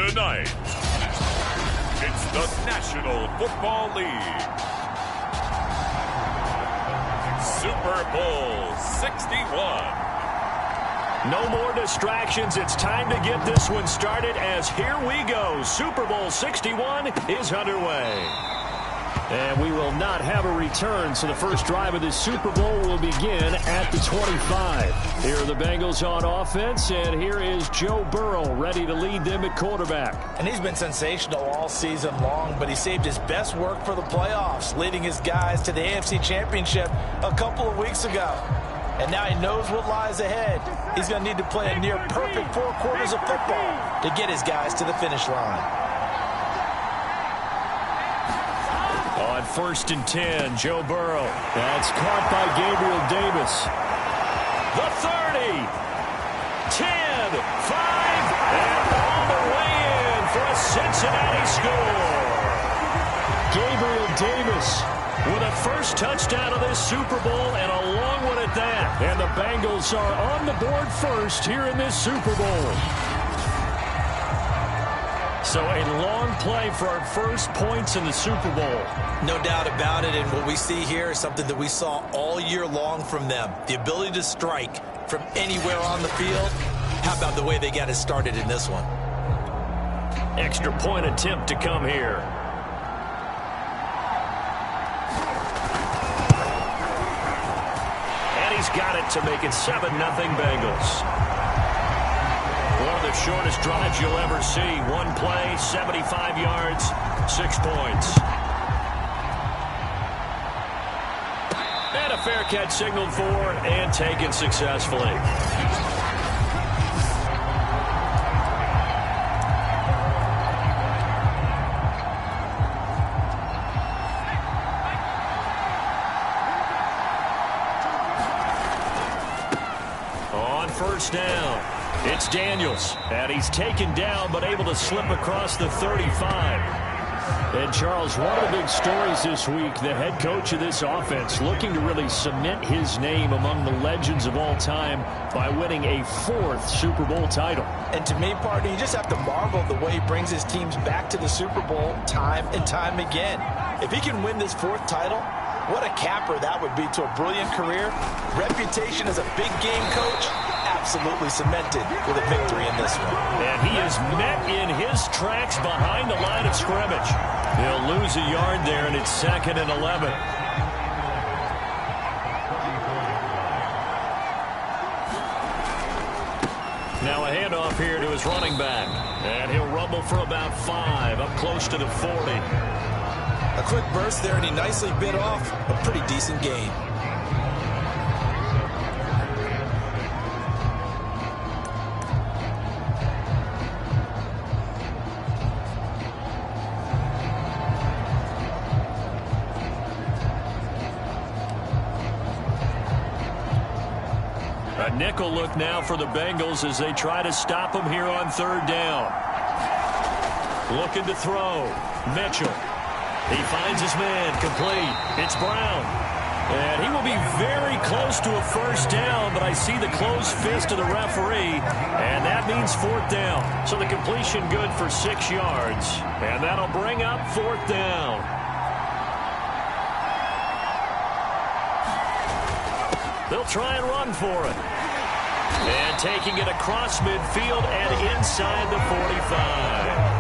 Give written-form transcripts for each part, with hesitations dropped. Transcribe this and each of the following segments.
Tonight, it's the National Football League Super Bowl 61. No more distractions. It's time to get this one started as here we go. Super Bowl 61 is underway. And we will not have a return, so the first drive of this Super Bowl will begin at the 25. Here are the Bengals on offense, and here is Joe Burrow ready to lead them at quarterback. And he's been sensational all season long, but he saved his best work for the playoffs, leading his guys to the AFC Championship a couple of weeks ago. And now he knows what lies ahead. He's going to need to play a near-perfect 4 quarters of football to get his guys to the finish line. On 1st and 10, Joe Burrow. That's caught by Gabriel Davis. The 30, 10, 5, and all the way in for a Cincinnati score. Gabriel Davis with a first touchdown of this Super Bowl and a long one at that. And the Bengals are on the board first here in this Super Bowl. So a long play for our first points in the Super Bowl. No doubt about it, and what we see here is something that we saw all year long from them. The ability to strike from anywhere on the field. How about the way they got it started in this one? Extra point attempt to come here. And he's got it to make it 7-0 Bengals. One of the shortest drives you'll ever see. One play, 75 yards, 6 points. And a fair catch signaled for and taken successfully. On 1st down. It's Daniels, and he's taken down but able to slip across the 35. And, Charles, one of the big stories this week, the head coach of this offense looking to really cement his name among the legends of all time by winning a 4th Super Bowl title. And to me, partner, you just have to marvel at the way he brings his teams back to the Super Bowl time and time again. If he can win this 4th title, what a capper that would be to a brilliant career. Reputation as a big game coach, absolutely cemented with a victory in this one. And he is met in his tracks behind the line of scrimmage. He'll lose a yard there, and it's 2nd and 11. Now a handoff here to his running back. And he'll rumble for about 5, up close to the 40. A quick burst there, and he nicely bit off a pretty decent gain. A nickel look now for the Bengals as they try to stop him here on 3rd down. Looking to throw. Mitchell. He finds his man, complete. It's Brown. And he will be very close to a 1st down, but I see the closed fist of the referee, and that means 4th down. So the completion good for 6 yards, and that'll bring up 4th down. They'll try and run for it. And taking it across midfield and inside the 45.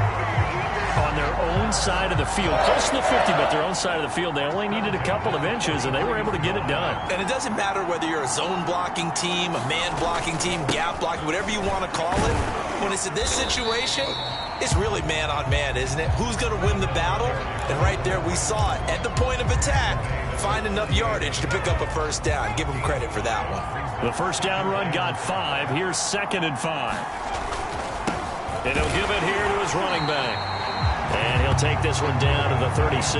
On their own side of the field, close to the 50, but their own side of the field. They only needed a couple of inches, and they were able to get it done. And it doesn't matter whether you're a zone blocking team, a man blocking team, gap blocking, whatever you want to call it. When it's in this situation, it's really man on man, isn't it? Who's going to win the battle? And right there, we saw it. At the point of attack, find enough yardage to pick up a 1st down. Give him credit for that one. The 1st down run got 5. Here's 2nd and 5. And he'll give it here to his running back. And he'll take this one down to the 36.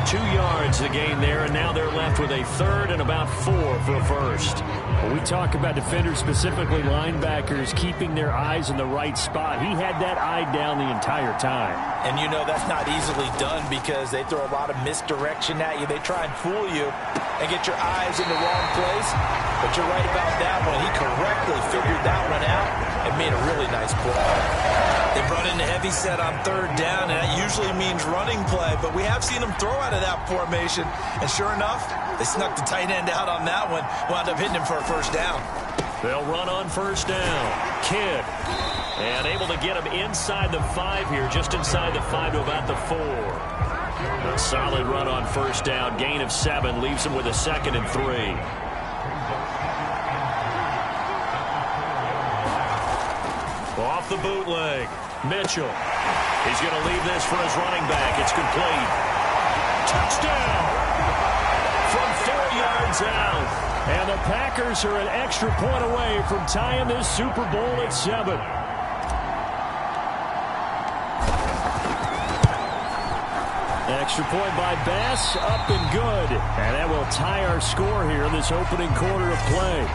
2 yards the gain there, and now they're left with a 3rd and about 4 for a 1st. When we talk about defenders, specifically linebackers, keeping their eyes in the right spot, he had that eye down the entire time. And you know that's not easily done because they throw a lot of misdirection at you. They try and fool you and get your eyes in the wrong place. But you're right about that one. He correctly figured that one out and made a really nice play. They brought in a heavy set on third down, and that usually means running play, but we have seen them throw out of that formation, and sure enough, they snuck the tight end out on that one, wound up hitting him for a first down. They'll run on first down. Kidd. And able to get him inside the 5 here, just inside the 5 to about the 4. A solid run on first down. Gain of 7 leaves him with a 2nd and 3. Off the bootleg. Mitchell. He's going to leave this for his running back. It's complete. Touchdown! From 4 yards out. And the Packers are an extra point away from tying this Super Bowl at 7. Extra point by Bass, up and good. And that will tie our score here in this opening quarter of play.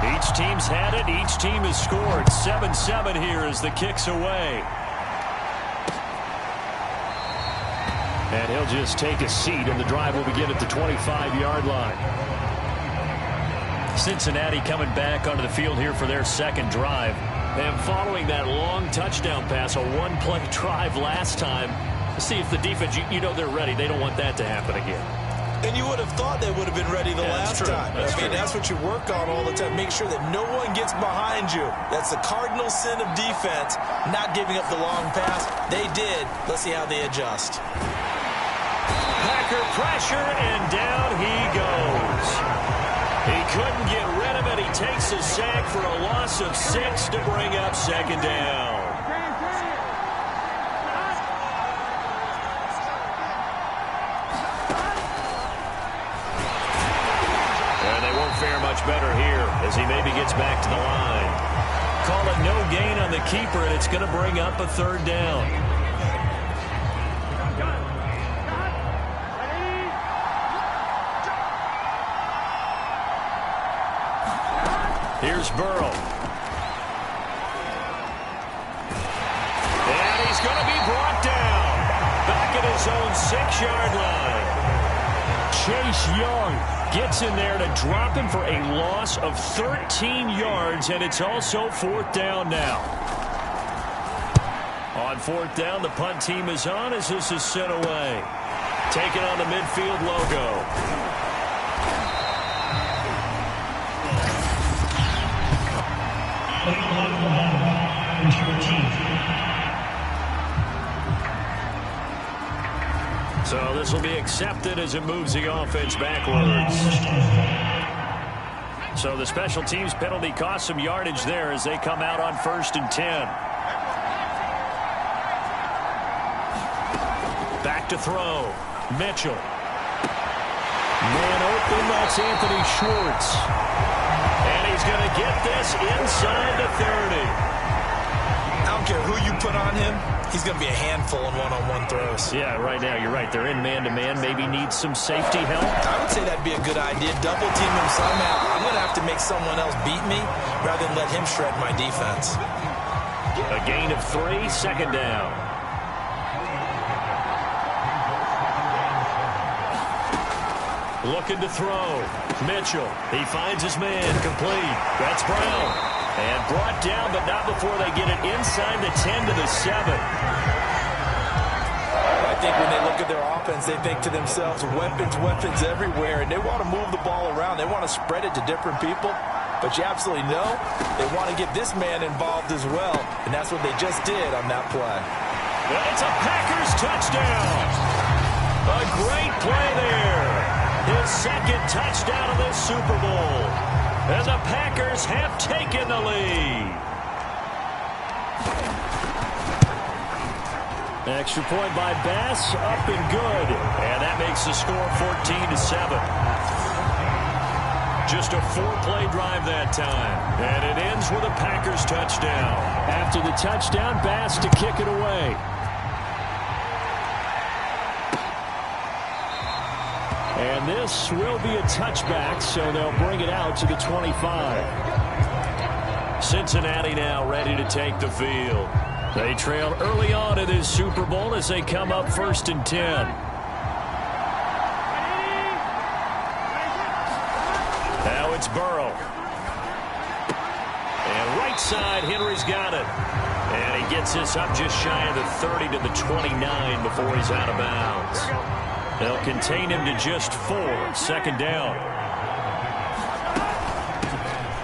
Each team's had it. Each team has scored. 7-7 here as the kick's away. And he'll just take a seat, and the drive will begin at the 25-yard line. Cincinnati coming back onto the field here for their second drive. And following that long touchdown pass, a one-play drive last time, see if the defense, you know they're ready. They don't want that to happen again. And you would have thought they would have been ready the last time. That's what you work on all the time. Make sure that no one gets behind you. That's the cardinal sin of defense, not giving up the long pass. They did. Let's see how they adjust. Packer pressure, and down he goes. He couldn't get rid of it. He takes a sack for a loss of 6 to bring up second down. Fare much better here as he maybe gets back to the line. Call it no gain on the keeper, and it's going to bring up a third down. Here's Burrow. And he's going to be brought down back at his own 6-yard line. Chase Young gets in there to drop him for a loss of 13 yards, and it's also 4th down now. On 4th down, the punt team is on as this is sent away. Taking on the midfield logo. So this will be accepted as it moves the offense backwards. So the special teams penalty cost some yardage there as they come out on 1st and 10. Back to throw. Mitchell. Man open, that's Anthony Schwartz. And he's going to get this inside the 30. I don't care who you put on him. He's going to be a handful in one-on-one throws. Yeah, right now, you're right. They're in man-to-man. Maybe needs some safety help. I would say that'd be a good idea. Double team him somehow. I'm going to have to make someone else beat me rather than let him shred my defense. A gain of 3, second down. Looking to throw. Mitchell. He finds his man. Complete. That's Brown. And brought down, but not before they get it inside the 10 to the 7. I think when they look at their offense, they think to themselves, weapons everywhere, and they want to move the ball around. They want to spread it to different people. But you absolutely know they want to get this man involved as well, and that's what they just did on that play. It's a Packers touchdown. A great play there. His second touchdown of this Super Bowl. And the Packers have taken the lead. Extra point by Bass, up and good. And that makes the score 14-7. Just a 4-play drive that time. And it ends with a Packers touchdown. After the touchdown, Bass to kick it away. And this will be a touchback, so they'll bring it out to the 25. Cincinnati now ready to take the field. They trail early on in this Super Bowl as they come up 1st and 10. Now it's Burrow. And right side, Henry's got it. And he gets this up just shy of the 30 to the 29 before he's out of bounds. They'll contain him to just 4. 2nd down.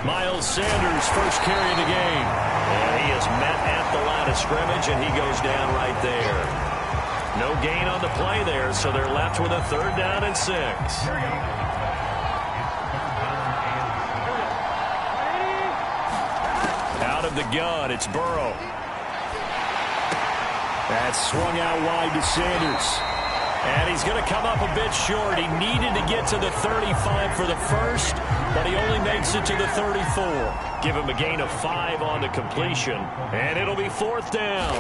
Miles Sanders, first carry of the game. And he is met at the line of scrimmage, and he goes down right there. No gain on the play there, so they're left with a 3rd down and 6. Out of the gun, it's Burrow. That's swung out wide to Sanders. And he's going to come up a bit short. He needed to get to the 35 for the first, but he only makes it to the 34. Give him a gain of 5 on the completion, and it'll be 4th down.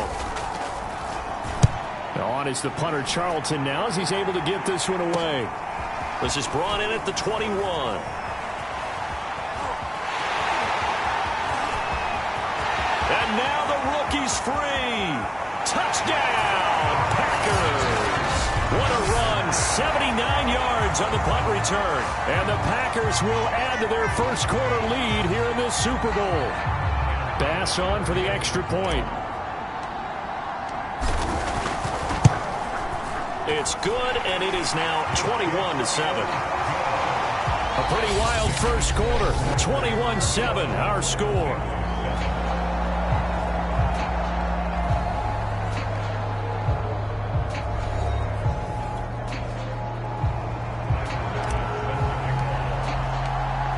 On is the punter Charlton now as he's able to get this one away. This is brought in at the 21. And now the rookie's free. Touchdown, Packers. What a run, 79 yards on the punt return. And the Packers will add to their first quarter lead here in this Super Bowl. Bass on for the extra point. It's good, and it is now 21-7. A pretty wild first quarter. 21-7, our score.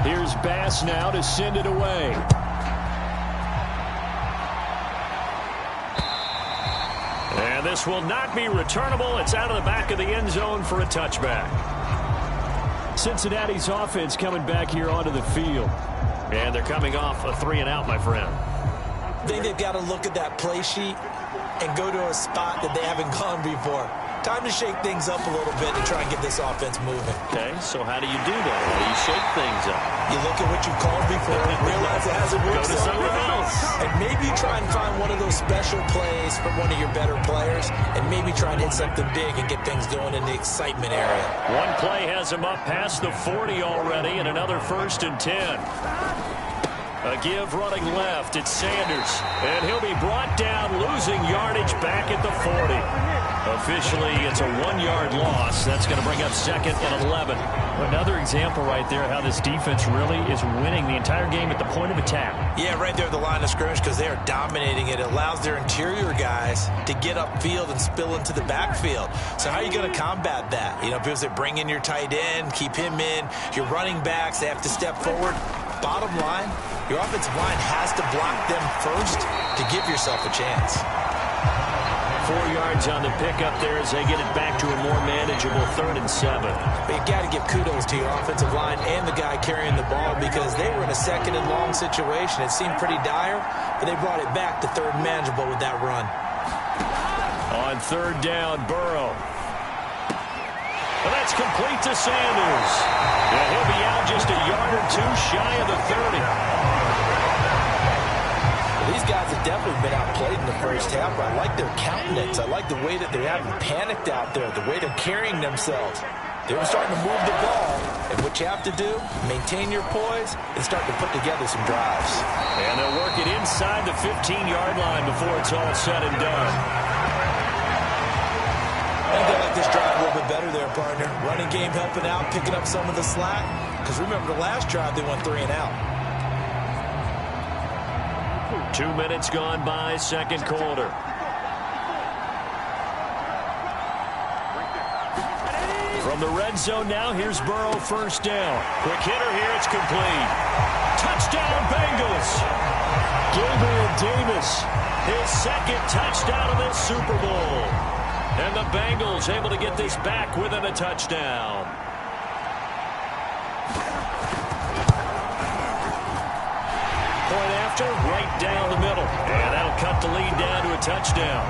Here's Bass now to send it away. And this will not be returnable. It's out of the back of the end zone for a touchback. Cincinnati's offense coming back here onto the field. And they're coming off a 3-and-out, my friend. I think they've got to look at that play sheet and go to a spot that they haven't gone before. Time to shake things up a little bit to try and get this offense moving. Okay, so how do you do that? How do you shake things up? You look at what you've called before and realize it hasn't worked. Go to something else. And maybe try and find one of those special plays for one of your better players, and maybe try and hit something big and get things going in the excitement area. One play has him up past the 40 already, and another 1st and 10. A give running left. It's Sanders. And he'll be brought down, losing yardage back at the 40. Officially, it's a 1-yard loss. That's going to bring up 2nd and 11. Another example right there how this defense really is winning the entire game at the point of attack. Yeah, right there at the line of scrimmage because they are dominating it. It allows their interior guys to get upfield and spill into the backfield. So how are you going to combat that? You know, because they bring in your tight end, keep him in. Your running backs, they have to step forward. Bottom line, your offensive line has to block them first to give yourself a chance. 4 yards on the pickup there as they get it back to a more manageable 3rd and 7. But you've got to give kudos to your offensive line and the guy carrying the ball because they were in a 2nd and long situation. It seemed pretty dire, but they brought it back to 3rd and manageable with that run. On 3rd down, Burrow. Well, that's complete to Sanders. And he'll be out just a yard or 2 shy of the 30. These guys have definitely been outplayed in the first half, but I like their countenance. I like the way that they haven't panicked out there, the way they're carrying themselves. They were starting to move the ball, and what you have to do, maintain your poise and start to put together some drives. And they'll work it inside the 15-yard line before it's all said and done. I think they like this drive a little bit better there, partner. Running game helping out, picking up some of the slack. Because remember, the last drive, they went 3-and-out. 2 minutes gone by, 2nd quarter. From the red zone now, here's Burrow, 1st down. Quick hitter here, it's complete. Touchdown, Bengals. Gabriel Davis, his second touchdown of this Super Bowl. And the Bengals able to get this back within a touchdown. Point after, right down the middle. And that'll cut the lead down to a touchdown.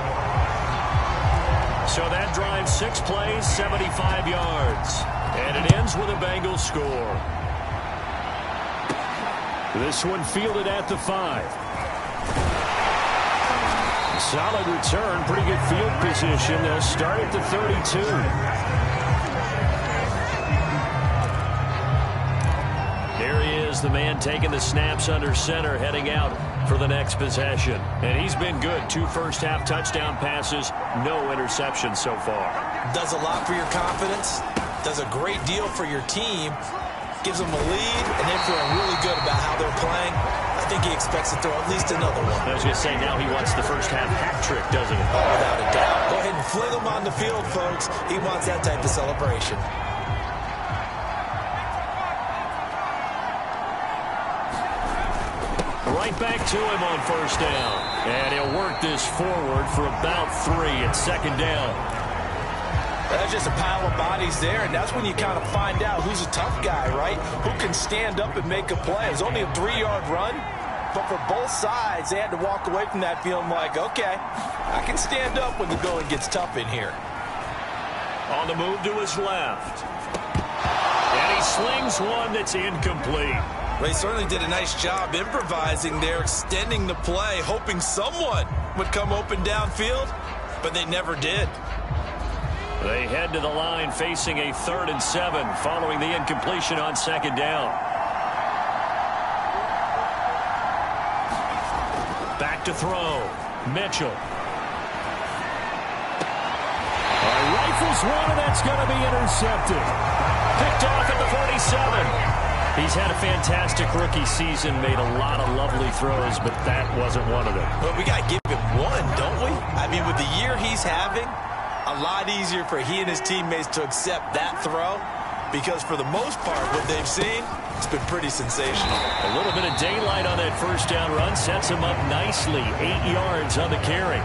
So that drives 6 plays, 75 yards. And it ends with a Bengals score. This one fielded at the 5. Solid return, pretty good field position. They'll start at the 32. Here he is, the man taking the snaps under center, heading out for the next possession. And he's been good. 2 first-half touchdown passes, no interceptions so far. Does a lot for your confidence. Does a great deal for your team. Gives them a lead, and they're feeling really good about how they're playing. I think he expects to throw at least another one. I was going to say, now he wants the first-half hat trick, doesn't he? Oh, without a doubt. Go ahead and fling him on the field, folks. He wants that type of celebration. Right back to him on first down. And he'll work this forward for about 3 at second down. That's just a pile of bodies there, and that's when you kind of find out who's a tough guy, right? Who can stand up and make a play. It was only a 3-yard run, but for both sides, they had to walk away from that feeling like, okay, I can stand up when the going gets tough in here. On the move to his left. And he slings one that's incomplete. Well, he certainly did a nice job improvising there, extending the play, hoping someone would come open downfield, but they never did. They head to the line facing a 3rd and 7 following the incompletion on second down. Back to throw. Mitchell. Rifles one, and that's going to be intercepted. Picked off at the 47. He's had a fantastic rookie season, made a lot of lovely throws, but that wasn't one of them. Well, we got to give him one, don't we? I mean, with the year he's having, a lot easier for he and his teammates to accept that throw because for the most part, what they've seen, it's been pretty sensational. A little bit of daylight on that first down run sets him up nicely. 8 yards on the carry.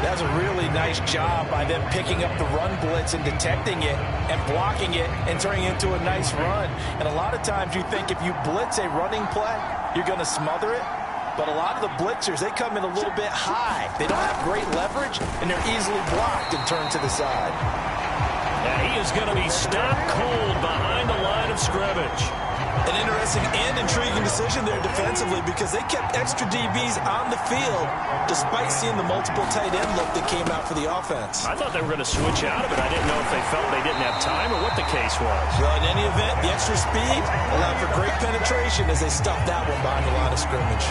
That's a really nice job by them picking up the run blitz and detecting it and blocking it and turning it into a nice run. And a lot of times you think if you blitz a running play, you're going to smother it. But a lot of the blitzers, they come in a little bit high. They don't have great leverage, and they're easily blocked and turned to the side. And he is going to be stopped cold behind the line of scrimmage. An interesting and intriguing decision there defensively because they kept extra DBs on the field despite seeing the multiple tight end look that came out for the offense. I thought they were going to switch out of it. I didn't know if they felt they didn't have time or what the case was. Well, in any event, the extra speed allowed for great penetration as they stuffed that one behind the line of scrimmage.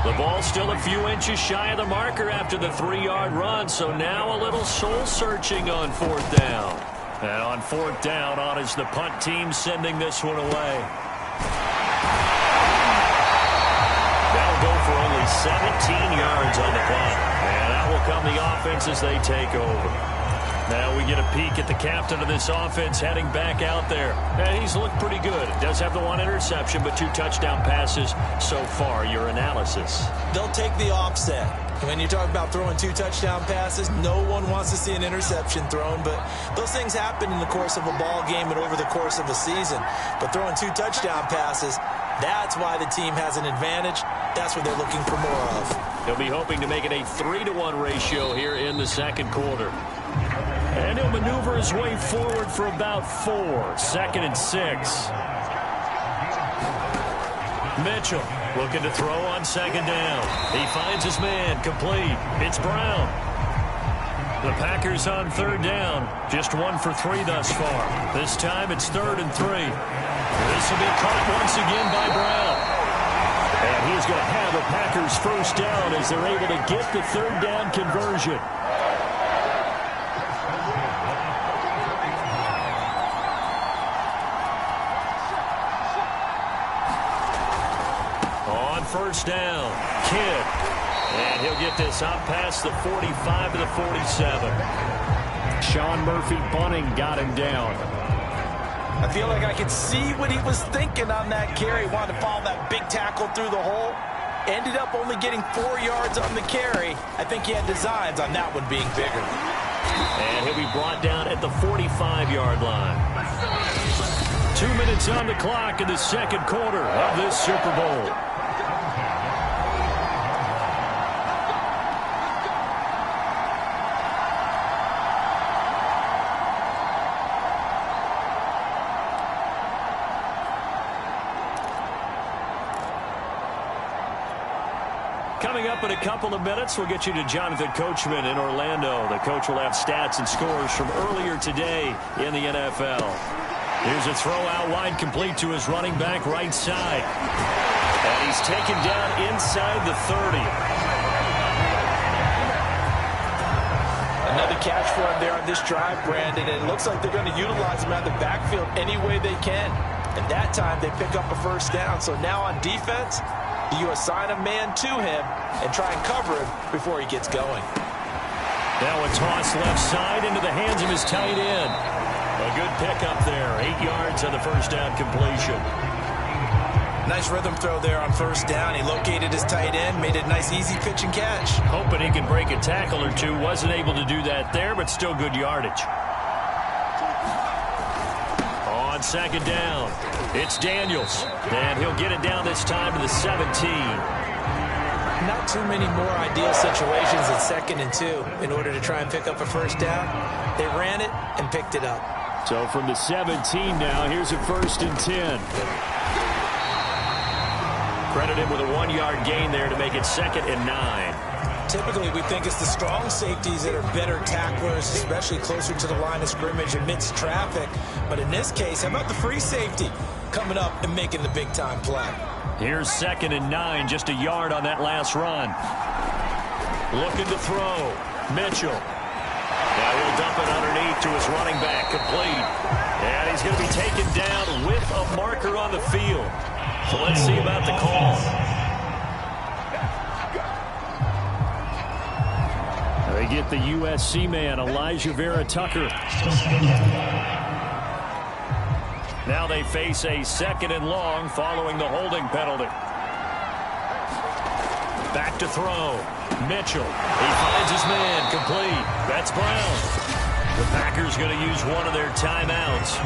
The ball still a few inches shy of the marker after the 3-yard run, so now a little soul-searching on 4th down. And on 4th down, on is the punt team sending this one away. That'll go for only 17 yards on the punt. And that will come the offense as they take over. Now we get a peek at the captain of this offense heading back out there. And he's looked pretty good. Does have the 1 interception, but 2 touchdown passes so far. Your analysis. They'll take the offset. When you talk about throwing 2 touchdown passes, no one wants to see an interception thrown, but those things happen in the course of a ball game and over the course of a season. But throwing 2 touchdown passes, that's why the team has an advantage. That's what they're looking for more of. They'll be hoping to make it a 3-to-1 ratio here in the second quarter. And he'll maneuver his way forward for about 4. 2nd and 6. Mitchell looking to throw on second down. He finds his man, complete. It's Brown. The Packers on 3rd down. Just 1 for 3 thus far. This time it's 3rd and 3. This will be caught once again by Brown. And he's going to have a Packers first down as they're able to get the 3rd down conversion. First down, Kidd. And he'll get this out past the 45 to the 47. Sean Murphy Bunting got him down. I feel like I could see what he was thinking on that carry. Wanted to follow that big tackle through the hole. ended up only getting 4 yards on the carry. I think he had designs on that one being bigger. And he'll be brought down at the 45-yard line. 2 minutes on the clock in the second quarter of this Super Bowl. Coming up in a couple of minutes, we'll get you to Jonathan Coachman in Orlando. The coach will have stats and scores from earlier today in the NFL. Here's a throw out wide, complete to his running back right side. And he's taken down inside the 30. Another catch for him there on this drive, Brandon, and it looks like they're going to utilize him out of the backfield any way they can. And that time they pick up a first down. So now on defense, you assign a man to him and try and cover him before he gets going. Now a toss left side into the hands of his tight end. A good pickup there. 8 yards on the first down completion. Nice rhythm throw there on first down. He located his tight end, made it a nice easy pitch and catch. Hoping he could break a tackle or two. Wasn't able to do that there, but still good yardage. On second down, it's Daniels. And he'll get it down this time to the 17. Not too many more ideal situations at 2nd and 2 in order to try and pick up a first down. They ran it and picked it up. So from the 17 now, here's a 1st and 10. Credit him with a 1-yard gain there to make it 2nd and 9. Typically, we think it's the strong safeties that are better tacklers, especially closer to the line of scrimmage amidst traffic. But in this case, how about the free safety coming up and making the big-time play? Here's 2nd and 9, just a yard on that last run. Looking to throw. Mitchell. Now he'll dump it underneath to his running back, complete. And he's going to be taken down with a marker on the field. So let's see about the call. They get the USC man, Elijah Vera Tucker. Now they face a 2nd and long following the holding penalty. Back to throw. Mitchell. He finds his man, complete. That's Brown. The Packers going to use one of their timeouts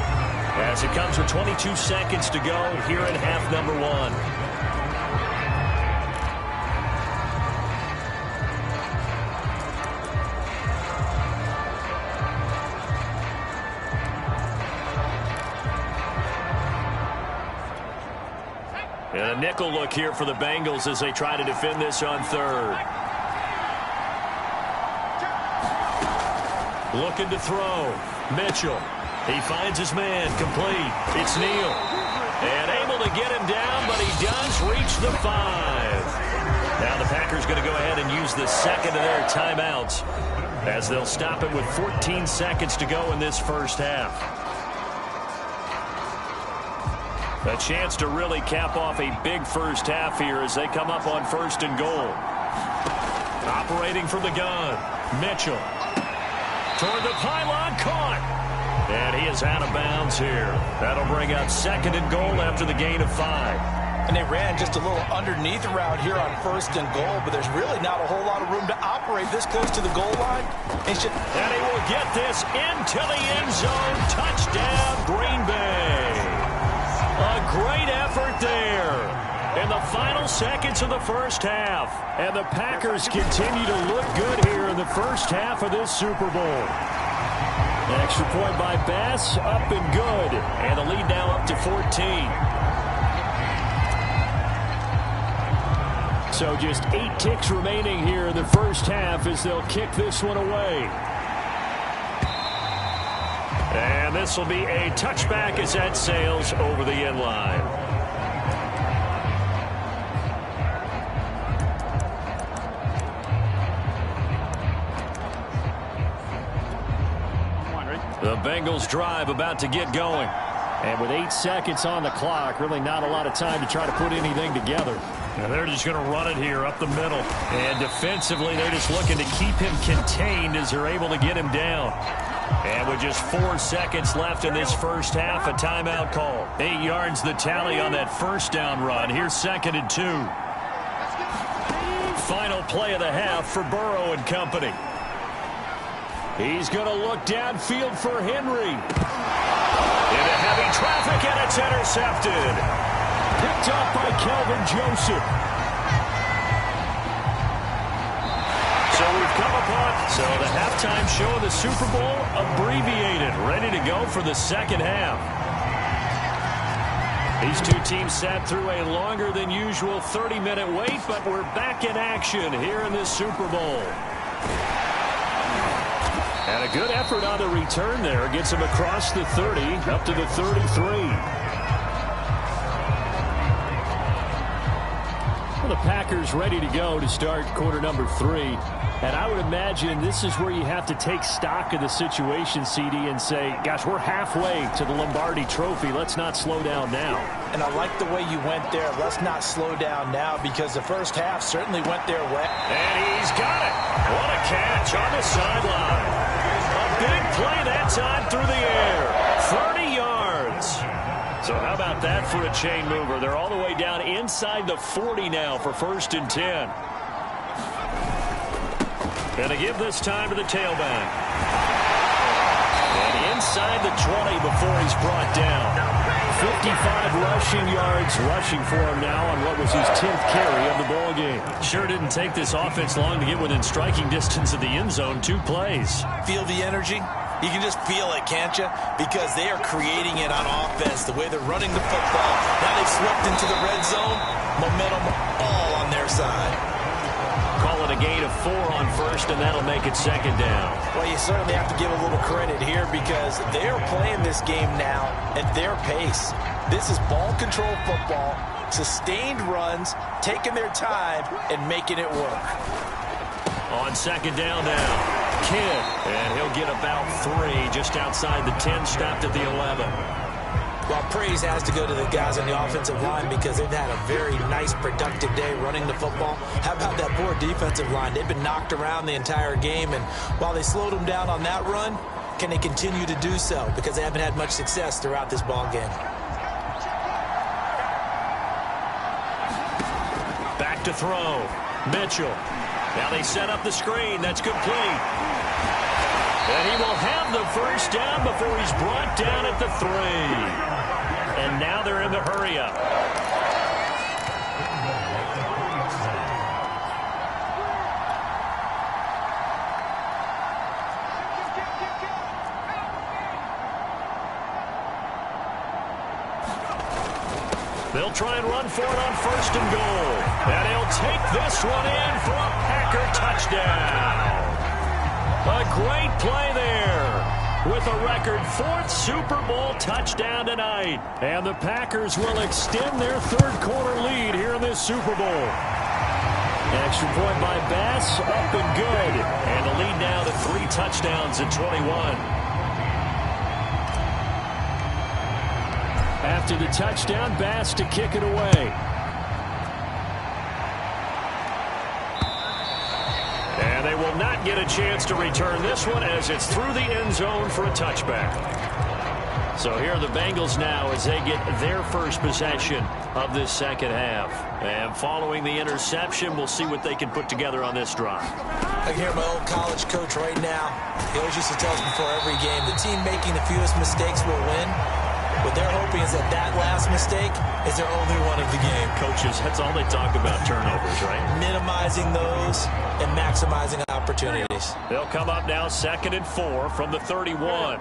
as it comes with 22 seconds to go here in half number 1. And a nickel look here for the Bengals as they try to defend this on 3rd. Looking to throw. Mitchell. He finds his man, complete. It's Neal. And able to get him down, but he does reach the 5. Now the Packers going to go ahead and use the 2nd of their timeouts as they'll stop it with 14 seconds to go in this first half. A chance to really cap off a big first half here as they come up on 1st and goal. Operating from the gun, Mitchell. Toward the pylon, caught. And he is out of bounds here. That'll bring up 2nd and goal after the gain of 5. And they ran just a little underneath route here on 1st and goal, but there's really not a whole lot of room to operate this close to the goal line. And he will get this into the end zone. Touchdown, Green Bay. A great effort there in the final seconds of the first half. And the Packers continue to look good here in the first half of this Super Bowl. An extra point by Bass, up and good. And the lead now up to 14. So just 8 ticks remaining here in the first half as they'll kick this one away. And this will be a touchback as that sails over the end line. The Bengals drive about to get going. And with 8 seconds on the clock, really not a lot of time to try to put anything together. And they're just going to run it here up the middle. And defensively, they're just looking to keep him contained as they're able to get him down. And with just 4 seconds left in this first half, a timeout call. 8 yards the tally on that first down run. Here's 2nd and 2. final play of the half for Burrow and company. He's going to look downfield for Henry. Into heavy traffic, and it's intercepted. Picked up by Kelvin Joseph. So we've come upon the halftime show of the Super Bowl abbreviated, ready to go for the second half. These two teams sat through a longer than usual 30-minute wait, but we're back in action here in this Super Bowl. And a good effort on the return there. Gets him across the 30, up to the 33. Well, the Packers ready to go to start quarter number 3. And I would imagine this is where you have to take stock of the situation, CD, and say, gosh, we're halfway to the Lombardi Trophy. Let's not slow down now. And I like the way you went there. Let's not slow down now, because the first half certainly went their way. And he's got it. What a catch on the sideline. A big play that time through the air. 30 yards. So how about that for a chain mover? They're all the way down inside the 40 now for 1st and 10. And to give this time to the tailback. And inside the 20 before he's brought down. 55 rushing yards rushing for him now on what was his 10th carry of the ball game. Sure didn't take this offense long to get within striking distance of the end zone. 2 plays. Feel the energy? You can just feel it, can't you? Because they are creating it on offense, the way they're running the football. Now they've swept into the red zone. Momentum all on their side. Call it a gain of 4 on 1st, and that'll make it 2nd down. Well, you certainly have to give a little credit here, because they're playing this game now at their pace. This is ball control football, sustained runs, taking their time, and making it work. On 2nd down now, Kidd, and he'll get about 3 just outside the 10, stopped at the 11. Well, praise has to go to the guys on the offensive line, because they've had a very nice, productive day running the football. How about that poor defensive line? They've been knocked around the entire game, and while they slowed them down on that run, can they continue to do so? Because they haven't had much success throughout this ball game. Back to throw. Mitchell. Now they set up the screen. That's complete. And he will have the 1st down before he's brought down at the 3. And now they're in the hurry-up. They'll try and run for it on 1st and goal. And he'll take this one in for a Packer touchdown. A great play there with a record 4th Super Bowl touchdown tonight. And the Packers will extend their 3rd quarter lead here in this Super Bowl. Extra point by Bass, up and good. And the lead now to 3 touchdowns at 21. After the touchdown, Bass to kick it away. And they will not get a chance to return this one, as it's through the end zone for a touchback. So here are the Bengals now as they get their first possession of this second half. And following the interception, we'll see what they can put together on this drive. I can hear my old college coach right now. He always used to tell us before every game, the team making the fewest mistakes will win. What they're hoping is that that last mistake is their only one of the game. Coaches, that's all they talk about, turnovers, right? Minimizing those and maximizing opportunities. They'll come up now 2nd and 4 from the 31.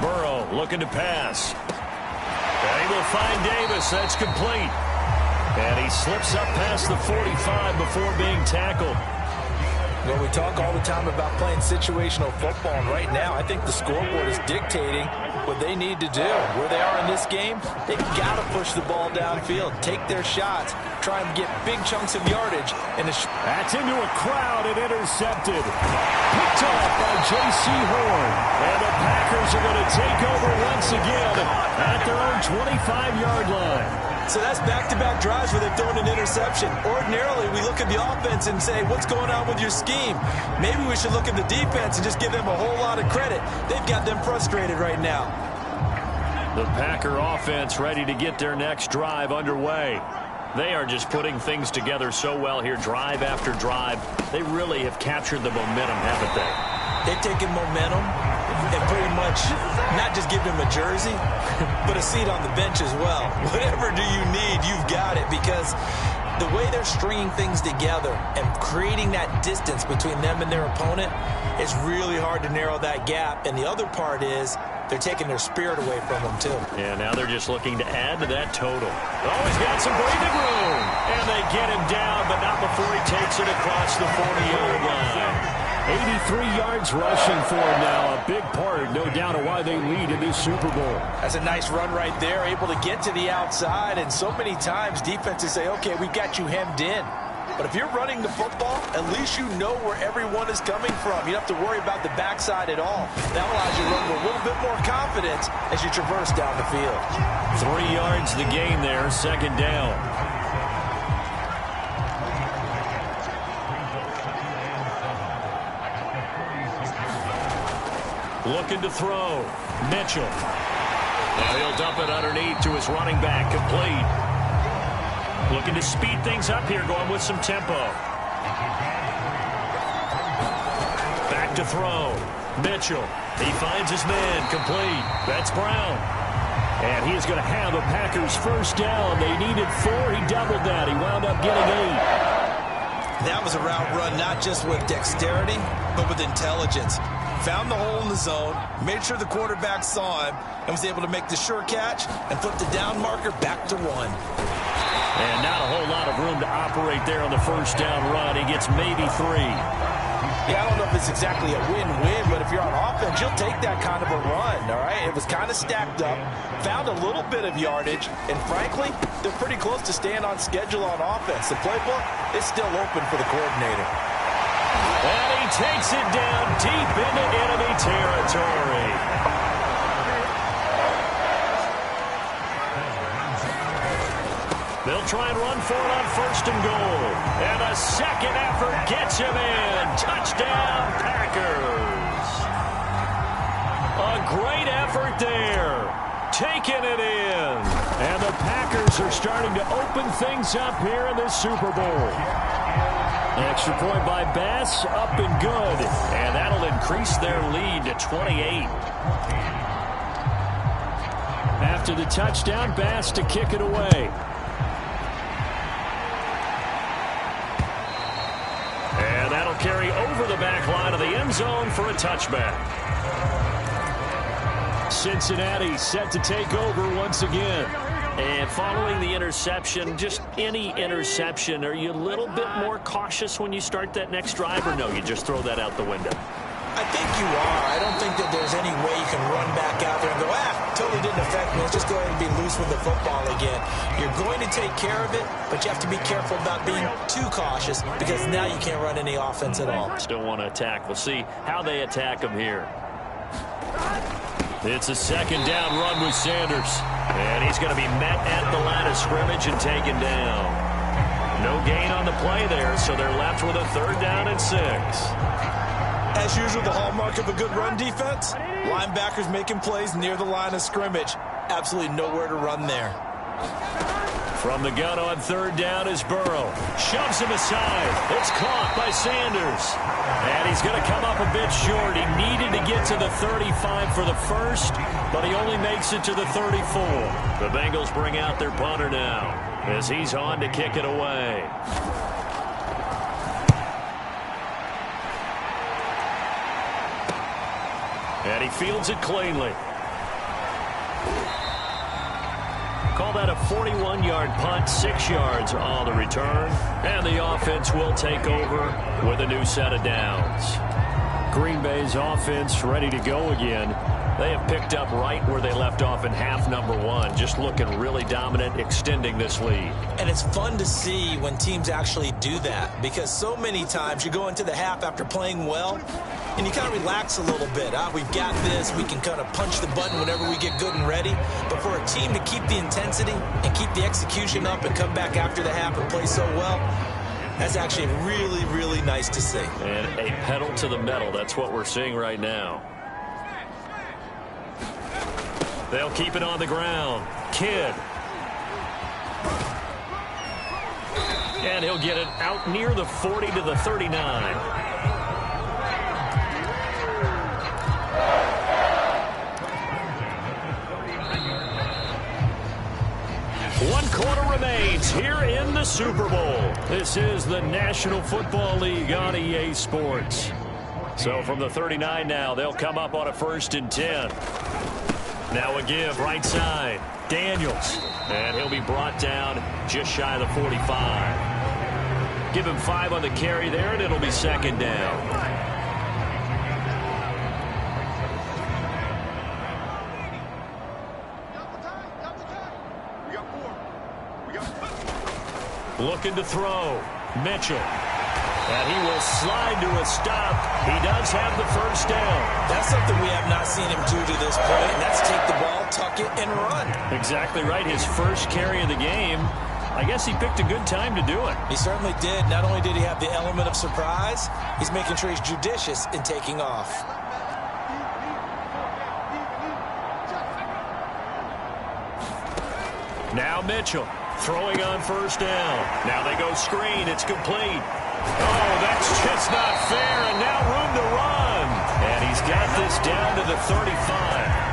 Burrow looking to pass. And he will find Davis. That's complete. And he slips up past the 45 before being tackled. Well, we talk all the time about playing situational football, and right now I think the scoreboard is dictating what they need to do. Where they are in this game, they've got to push the ball downfield, take their shots, try and get big chunks of yardage. And that's into a crowd and intercepted. Picked off by J.C. Horn. And the Packers are going to take over once again at their own 25-yard line. So that's back-to-back drives where they've thrown an interception. Ordinarily, we look at the offense and say, what's going on with your scheme? Maybe we should look at the defense and just give them a whole lot of credit. They've got them frustrated right now. The Packer offense ready to get their next drive underway. They are just putting things together so well here, drive after drive. They really have captured the momentum, haven't they? They've taken momentum and pretty much not just given him a jersey, but a seat on the bench as well. Whatever do you need, you've got it, because the way they're stringing things together and creating that distance between them and their opponent, it's really hard to narrow that gap. And the other part is they're taking their spirit away from them, too. Yeah, now they're just looking to add to that total. Oh, he's got some breathing room. And they get him down, but not before he takes it across the 40-yard line. 83 yards rushing for him now. A big part, no doubt, of why they lead in this Super Bowl. That's a nice run right there, able to get to the outside. And so many times defenses say, okay, we've got you hemmed in. But if you're running the football, at least you know where everyone is coming from. You don't have to worry about the backside at all. That allows you to run with a little bit more confidence as you traverse down the field. 3 yards the gain there, second down. Looking to throw. Mitchell. Now he'll dump it underneath to his running back. Complete. Looking to speed things up here, going with some tempo. Back to throw. Mitchell. He finds his man. Complete. That's Brown. And he is going to have a Packers first down. They needed 4. He doubled that. He wound up getting 8. That was a route run not just with dexterity, but with intelligence. Found the hole in the zone, made sure the quarterback saw him, and was able to make the sure catch and flip the down marker back to 1. And not a whole lot of room to operate there on the first down run. He gets maybe 3. Yeah, I don't know if it's exactly a win-win, but if you're on offense, you'll take that kind of a run, all right? It was kind of stacked up, found a little bit of yardage, and frankly, they're pretty close to staying on schedule on offense. The playbook is still open for the coordinator. And he takes it down deep into enemy territory. They'll try and run for it on first and goal. And a second effort gets him in. Touchdown, Packers. A great effort there. Taking it in. And the Packers are starting to open things up here in this Super Bowl. Extra point by Bass, up and good. And that'll increase their lead to 28. After the touchdown, Bass to kick it away. And that'll carry over the back line of the end zone for a touchback. Cincinnati set to take over once again. And following the interception, just any interception, are you a little bit more cautious when you start that next drive, or no, you just throw that out the window? I think you are. I don't think that there's any way you can run back out there and go, totally didn't affect me. Let's just go ahead and be loose with the football again. You're going to take care of it, but you have to be careful about being too cautious, because now you can't run any offense at all. Still want to attack. We'll see how they attack them here. It's a second down run with Sanders. And he's going to be met at the line of scrimmage and taken down. No gain on the play there, so they're left with a third down and 6. As usual, the hallmark of a good run defense, linebackers making plays near the line of scrimmage. Absolutely nowhere to run there. From the gun on third down is Burrow. Shoves him aside. It's caught by Sanders. And he's going to come up a bit short. He needed to get to the 35 for the first, but he only makes it to the 34. The Bengals bring out their punter now as he's on to kick it away. And he fields it cleanly. Call that a 41-yard punt, 6 yards on the return. And the offense will take over with a new set of downs. Green Bay's offense ready to go again. They have picked up right where they left off in half number 1, just looking really dominant, extending this lead. And it's fun to see when teams actually do that, because so many times you go into the half after playing well, and you kind of relax a little bit. We've got this. We can kind of punch the button whenever we get good and ready. But for a team to keep the intensity and keep the execution up and come back after the half and play so well, that's actually really, really nice to see. And a pedal to the metal. That's what we're seeing right now. They'll keep it on the ground. Kidd. And he'll get it out near the 40 to the 39. One quarter remains here in the Super Bowl. This is the National Football League on EA Sports. So from the 39 now, they'll come up on a 1st and 10. Now a give right side. Daniels. And he'll be brought down just shy of the 45. Give him 5 on the carry there, and it'll be 2nd down. Looking to throw. Mitchell. And he will slide to a stop. He does have the 1st down. That's something we have not seen him do to this point. And that's take the ball, tuck it, and run. Exactly right. His first carry of the game. I guess he picked a good time to do it. He certainly did. Not only did he have the element of surprise, he's making sure he's judicious in taking off. Now Mitchell throwing on 1st down. Now they go screen. It's complete. Oh, that's just not fair, and now room to run. And he's got this down to the 35.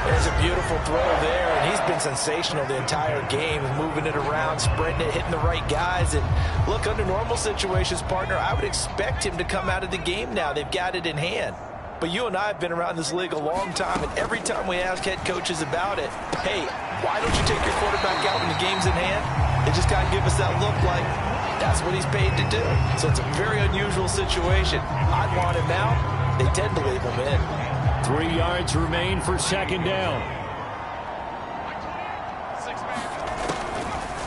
There's a beautiful throw there, and he's been sensational the entire game, moving it around, spreading it, hitting the right guys. And look, under normal situations, partner, I would expect him to come out of the game now. They've got it in hand. But you and I have been around this league a long time, and every time we ask head coaches about it, hey, why don't you take your quarterback out when the game's in hand? They just kind of give us that look like that's what he's paid to do. So it's a very unusual situation. I'd want him out. They tend to leave him in. 3 yards remain for 2nd down.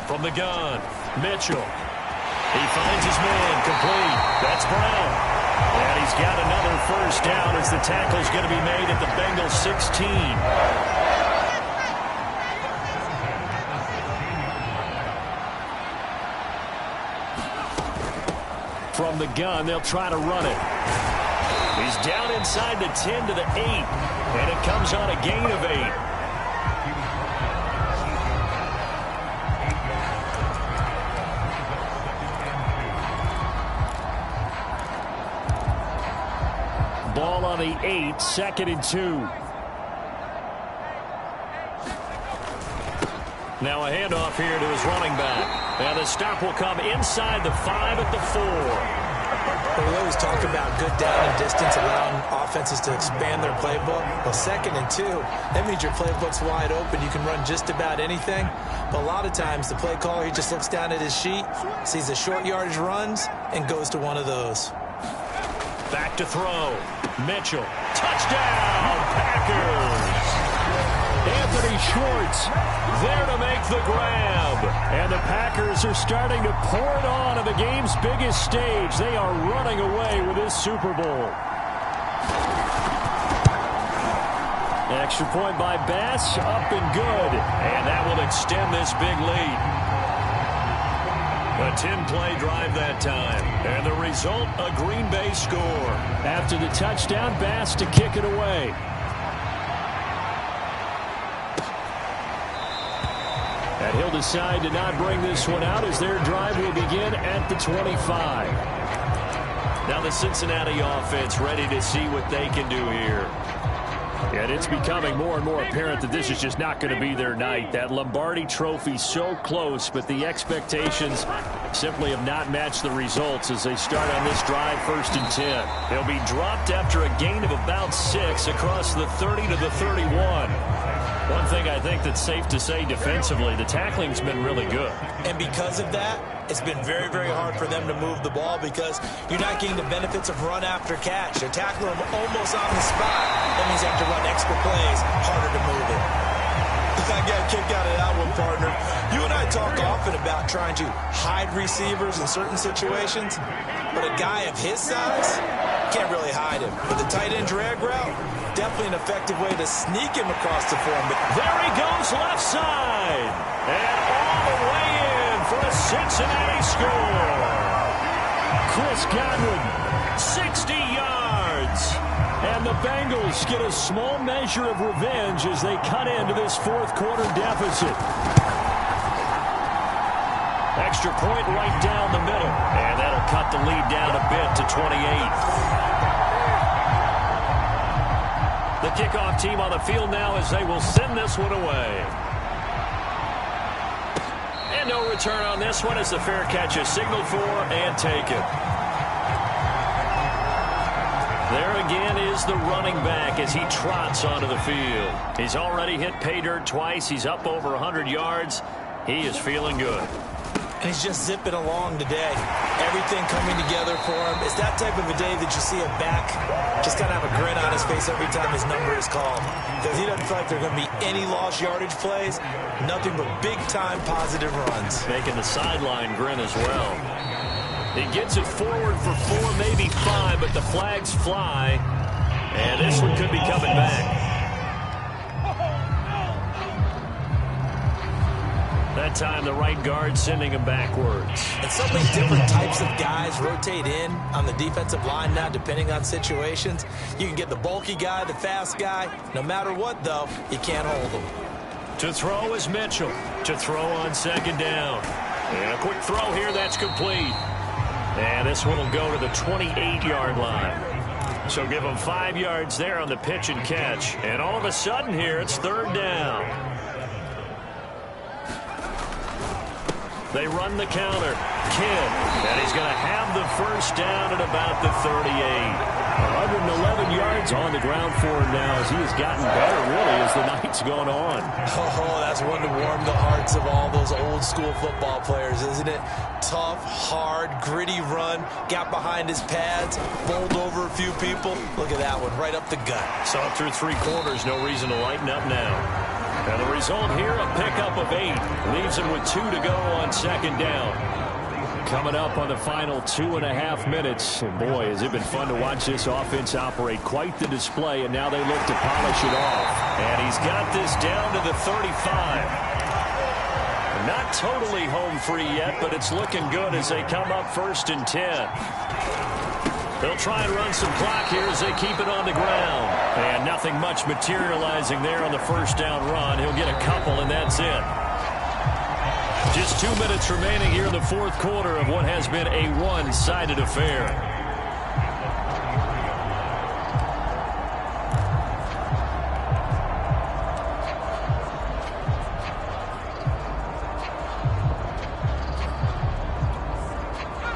From the gun, Mitchell. He finds his man, complete. That's Brown. And he's got another 1st down as the tackle's going to be made at the Bengals 16. From the gun, they'll try to run it. He's down inside the 10 to the 8, and it comes on a gain of 8. Ball on the 8, 2nd and 2. Now a handoff here to his running back. And the stop will come inside the 5 at the 4. We always talk about good down and distance, allowing offenses to expand their playbook. Well, 2nd and 2, that means your playbook's wide open. You can run just about anything. But a lot of times, the play caller, he just looks down at his sheet, sees the short yardage runs, and goes to one of those. Back to throw. Mitchell. Touchdown, Packers! Anthony Schwartz there to make the grab. And the Packers are starting to pour it on the game's biggest stage. They are running away with this Super Bowl. Extra point by Bass, up and good. And that will extend this big lead. A 10-play drive that time. And the result, a Green Bay score. After the touchdown, Bass to kick it away. And he'll decide to not bring this one out as their drive will begin at the 25. Now the Cincinnati offense ready to see what they can do here. And it's becoming more and more apparent that this is just not going to be their night. That Lombardi trophy so close, but the expectations simply have not matched the results as they start on this drive 1st and 10. They'll be dropped after a gain of about 6 across the 30 to the 31. One thing I think that's safe to say defensively, the tackling's been really good. And because of that, it's been very, very hard for them to move the ball because you're not getting the benefits of run after catch. They're tackling them almost on the spot. That means they have to run extra plays, harder to move it. I got a kick out of that one, partner. You and I talk often about trying to hide receivers in certain situations, but a guy of his size can't really hide him. With the tight end drag route, definitely an effective way to sneak him across the form. There he goes left side. And all the way in for a Cincinnati score. Chris Godwin, 60 yards. And the Bengals get a small measure of revenge as they cut into this fourth quarter deficit. Extra point right down the middle, and that'll cut the lead down a bit to 28. The kickoff team on the field now as they will send this one away. And no return on this one as the fair catch is signaled for and taken. There again is the running back as he trots onto the field. He's already hit pay dirt twice. He's up over 100 yards. He is feeling good. And he's just zipping along today. Everything coming together for him. It's that type of a day that you see a back just kind of have a grin on his face every time his number is called. Because he doesn't feel like there are going to be any lost yardage plays. Nothing but big-time positive runs. Making the sideline grin as well. He gets it forward for 4, maybe 5, but the flags fly. And this one could be coming back. That time the right guard sending him backwards. And so many different types of guys rotate in on the defensive line now depending on situations. You can get the bulky guy, the fast guy. No matter what, though, you can't hold them. To throw is Mitchell. To throw on second down. And a quick throw here, that's complete. And this one will go to the 28-yard line. So give him 5 yards there on the pitch and catch. And all of a sudden here, it's third down. They run the counter. Kidd. And he's going to have the first down at about the 38. 111 yards on the ground for him now as he has gotten better, really, as the night's gone on. Oh, that's one to warm the hearts of all those old-school football players, isn't it? Tough, hard, gritty run. Got behind his pads. Bowled over a few people. Look at that one, right up the gut. Saw through 3 quarters. No reason to lighten up now. And the result here, a pickup of 8. Leaves him with 2 to go on second down. Coming up on the final 2.5 minutes. And boy, has it been fun to watch this offense operate. Quite the display, and now they look to polish it off. And he's got this down to the 35. Not totally home free yet, but it's looking good as they come up 1st and 10. They'll try and run some clock here as they keep it on the ground. And nothing much materializing there on the first down run. He'll get a couple, and that's it. Just 2 minutes remaining here in the fourth quarter of what has been a one-sided affair.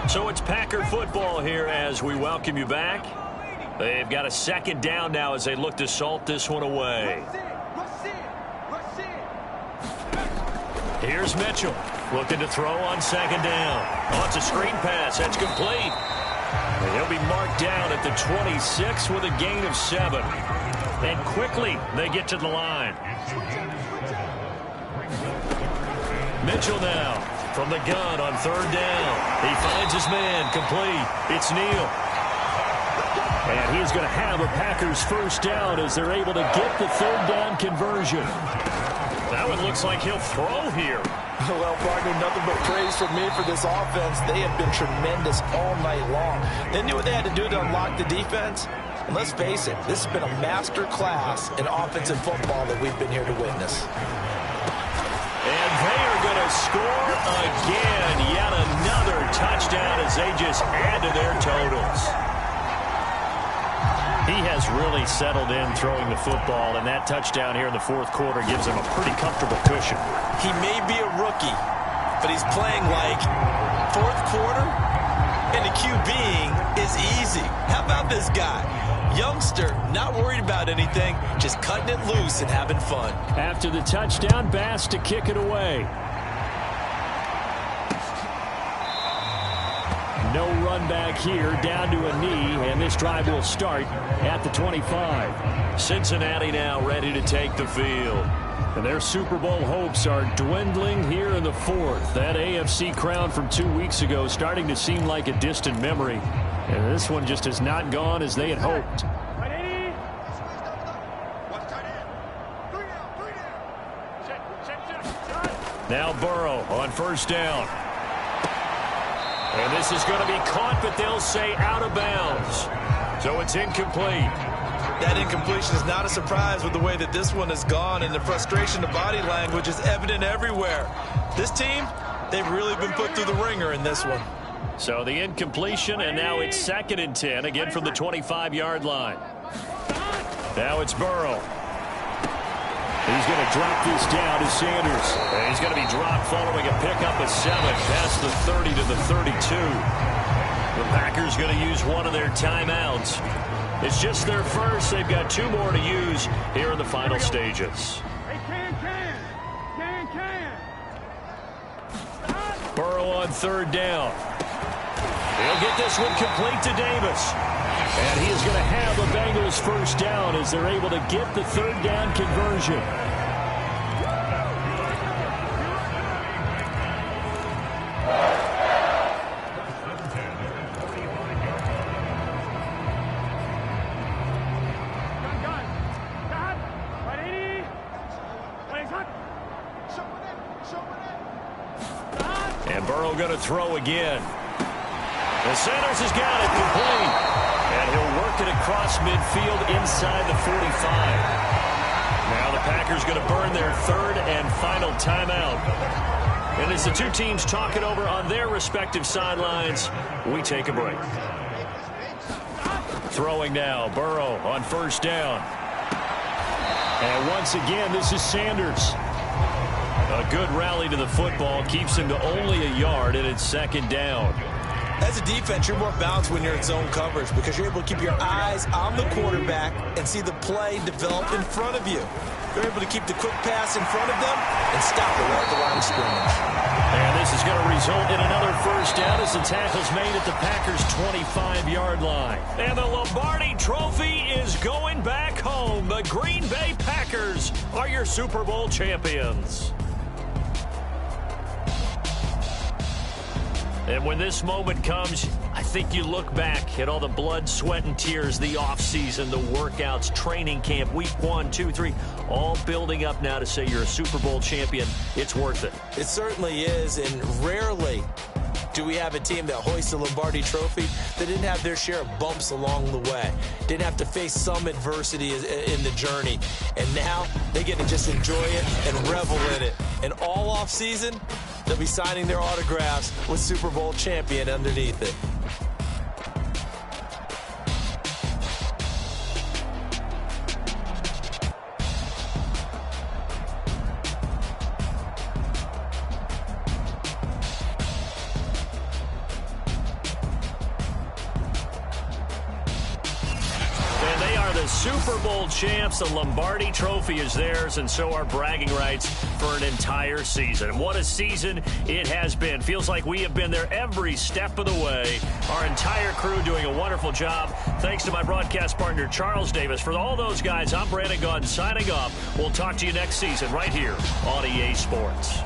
So it's Packer football here as we welcome you back. They've got a second down now as they look to salt this one away. Here's Mitchell looking to throw on second down. Oh, it's a screen pass. That's complete. And he'll be marked down at the 26 with a gain of 7. And quickly they get to the line. Mitchell now from the gun on third down. He finds his man complete. It's Neal. And he's going to have a Packers first down as they're able to get the third down conversion. That one looks like he'll throw here. Well, partner, nothing but praise from me for this offense. They have been tremendous all night long. They knew what they had to do to unlock the defense. And let's face it, this has been a master class in offensive football that we've been here to witness. And they are going to score again. Yet another touchdown as they just add to their totals. He has really settled in throwing the football, and that touchdown here in the fourth quarter gives him a pretty comfortable cushion. He may be a rookie, but he's playing like fourth quarter, and the QBing is easy. How about this guy? Youngster, not worried about anything, just cutting it loose and having fun. After the touchdown, Bass to kick it away. No run back here, down to a knee, and this drive will start at the 25. Cincinnati now ready to take the field. And their Super Bowl hopes are dwindling here in the fourth. That AFC crown from 2 weeks ago starting to seem like a distant memory. And this one just has not gone as they had hoped. Now Burrow on first down. And this is going to be caught, but they'll say out of bounds. So it's incomplete. That incompletion is not a surprise with the way that this one has gone, and the frustration, the body language is evident everywhere. This team, they've really been put through the ringer in this one. So the incompletion, and now it's 2nd and 10, again from the 25-yard line. Now it's Burrow. He's going to drop this down to Sanders. And he's going to be dropped following a pickup of 7 past the 30 to the 32. The Packers going to use one of their timeouts. It's just their first. They've got 2 more to use here in the final stages. Burrow on 3rd down. He'll get this one complete to Davis. And he is going to have the Bengals first down as they're able to get the 3rd down conversion. And Burrow going to throw again. And Sanders has got it complete. And he'll work it across midfield inside the 45. Now the Packers going to burn their 3rd and final timeout. And as the 2 teams talk it over on their respective sidelines, we take a break. Throwing now, Burrow on 1st down. And once again, this is Sanders. A good rally to the football keeps him to only a yard, and it's 2nd down. As a defense, you're more balanced when you're in zone coverage because you're able to keep your eyes on the quarterback and see the play develop in front of you. You're able to keep the quick pass in front of them and stop it right at the line of scrimmage. And this is going to result in another first down as the tackle's made at the Packers' 25-yard line. And the Lombardi Trophy is going back home. The Green Bay Packers are your Super Bowl champions. And when this moment comes, I think you look back at all the blood, sweat, and tears, the offseason, the workouts, training camp, week 1, 2, 3, all building up now to say you're a Super Bowl champion. It's worth it. It certainly is, and rarely do we have a team that hoists a Lombardi Trophy that didn't have their share of bumps along the way, didn't have to face some adversity in the journey, and now they get to just enjoy it and revel in it. And all offseason, they'll be signing their autographs with Super Bowl champion underneath it. Super Bowl champs. The Lombardi Trophy is theirs, and so are bragging rights for an entire season. What a season it has been. Feels like we have been there every step of the way. Our entire crew doing a wonderful job. Thanks to my broadcast partner, Charles Davis. For all those guys, I'm Brandon Gaudin signing off. We'll talk to you next season right here on EA Sports.